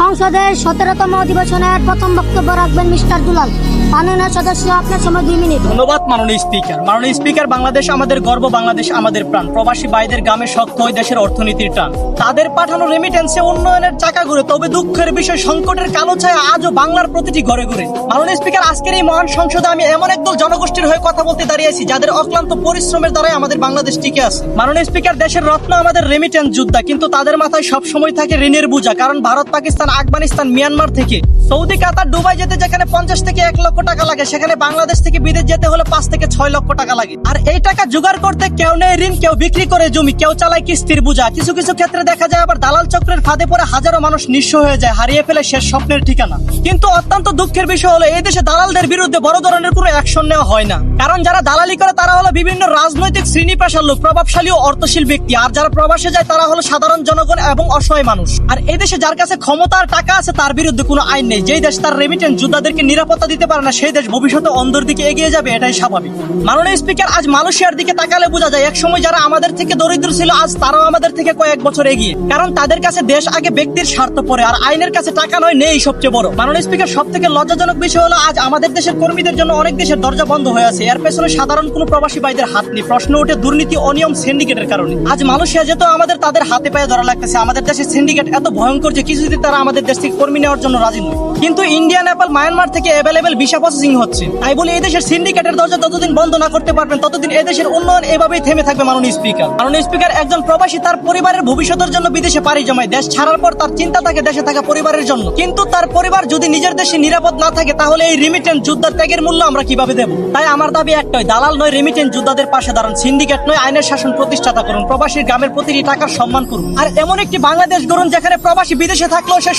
সংসদের 17তম অধিবেশনের প্রথম বক্তব্য রাখবেন মিস্টার দুলাল। মাননীয় সদস্য, আপনার সময় 2 মিনিট। ধন্যবাদ মাননীয় স্পিকার। মাননীয় স্পিকার, বাংলাদেশ আমাদের গর্ব, বাংলাদেশ আমাদের প্রাণ। প্রবাসী ভাইদের গ্রামে শক্ত ওই দেশের অর্থনীতির টান। তাদের পাঠানো রেমিটেন্সে উন্নয়নের চাকা ঘুরে, তবে দুঃখের বিষয় সংকটের কালো ছায়া আজও বাংলার প্রতিটি ঘরে ঘুরে। মাননীয় স্পিকার, আজকের এই মহান সংসদে আমি এমন একদল জনগোষ্ঠীর হয়ে কথা বলতে দাঁড়িয়েছি যাদের অক্লান্ত পরিশ্রমের দ্বারাই আমাদের বাংলাদেশ টিকে আছে। মাননীয় স্পিকার, দেশের রত্ন আমাদের রেমিটেন্স যোদ্ধা, কিন্তু তাদের মাথায় সবসময় থাকে ঋণের বোঝা। কারণ ভারত, পাকিস্তান, আফগানিস্তান, মিয়ানমার থেকে সৌদি, কাতার, দুবাই যেতে যেখানে 50 থেকে 1 লক্ষ টাকা লাগে, সেখানে বাংলাদেশ থেকে বিদেশ যেতে হলে 5 থেকে 6 লক্ষ টাকা লাগে। আর এই টাকা জোগাড় করতে কেউ নেই ঋণ, কেউ বিক্রি করে জমি, কেউ চালায় কিস্তির বোঝা। কিছু কিছু ক্ষেত্রে দেখা যায় আবার দালাল চক্রের ফাঁদে পড়ে হাজারো মানুষ নিঃস্ব হয়ে যায়, হারিয়ে ফেলে শেষ স্বপ্নের ঠিকানা। কিন্তু অত্যন্ত দুঃখের বিষয় হলো এই দেশে দালালদের বিরুদ্ধে বড় ধরনের কোনো অ্যাকশন নেওয়া হয় না। কারণ যারা দালালি করে তারা হলো বিভিন্ন রাজনৈতিক শ্রেণী পেশার লোক, প্রভাবশালী ও অর্থশীল ব্যক্তি। আর যারা প্রবাসে যায় তারা হলো সাধারণ জনগণ এবং অসহায় মানুষ। আর এই দেশে যার কাছে ক্ষমতা আর টাকা আছে তার বিরুদ্ধে কোনো আইন নেই। যেই দেশ তার রেমিটেন্স যোদ্ধাদেরকে নিরাপত্তা দিতে পারে না, সেই দেশ ভবিষ্যতে অন্ধের দিকে এগিয়ে যাবে, এটাই স্বাভাবিক। মাননীয় স্পিকার, আজ মালয়েশিয়ার দিকে তাকালে বোঝা যায় একসময় যারা আমাদের থেকে দরিদ্র ছিল আজ তারাও আমাদের থেকে কয়েক বছর এগিয়ে। কারণ তাদের কাছে দেশ আগে, ব্যক্তির স্বার্থ পরে, আর আইনের কাছে টাকা নয় নেই সবচেয়ে বড়। মাননীয় স্পিকার, সব থেকে লজ্জাজনক বিষয় হলো আজ আমাদের দেশের কর্মীদের জন্য অনেক দেশের দরজা বন্ধ হয়ে আছে। এর পেছনে সাধারণ কোনো প্রবাসী ভাইদের হাত নেই। প্রশ্ন ওঠে দুর্নীতি, অনিয়ম, সিন্ডিকেটের কারণে। আজ মালয়েশিয়া যেত আমাদের তাদের হাতে পায়ে ধরা লাগতেছে। আমাদের দেশের সিন্ডিকেট এত ভয়ঙ্কর যে কিছুদিন তারা আমাদের দেশ থেকে কর্মী নেওয়ার জন্য রাজি নয়। কিন্তু ইন্ডিয়া, নেপাল, মায়ানমার থেকে অ্যাভেলেবেল ভিসা প্রসেসিং হচ্ছে। তাই বলে এই দেশের সিন্ডিকেটের দরজা ততদিন বন্ধ না করতে পারবেন ততদিন এই দেশের উন্নয়ন এভাবেই থেমে থাকবে। মাননীয় স্পিকার, একজন প্রবাসী তার পরিবারের ভবিষ্যতের জন্য বিদেশে পাড়ি জমায়। দেশ ছাড়ার পর তার চিন্তা থাকে দেশে থাকা পরিবারের জন্য। কিন্তু তার পরিবার যদি নিজের দেশে নিরাপদ না থাকে তাহলে এই রেমিটেন্স যোদ্ধার ত্যাগের মূল্য আমরা কিভাবে দেব? তাই আমার দাবি একটাই, দালাল নয়, রেমিটেন্স যোদ্ধাদের পাশে দাঁড়ান। সিন্ডিকেট নয়, আইনের শাসন প্রতিষ্ঠাতা করুন। প্রবাসীর গ্রামের প্রতিটি টাকার সম্মান করুন। আর এমন একটি বাংলাদেশ গড়ুন যেখানে প্রবাসী বিদেশে থাকলেও সে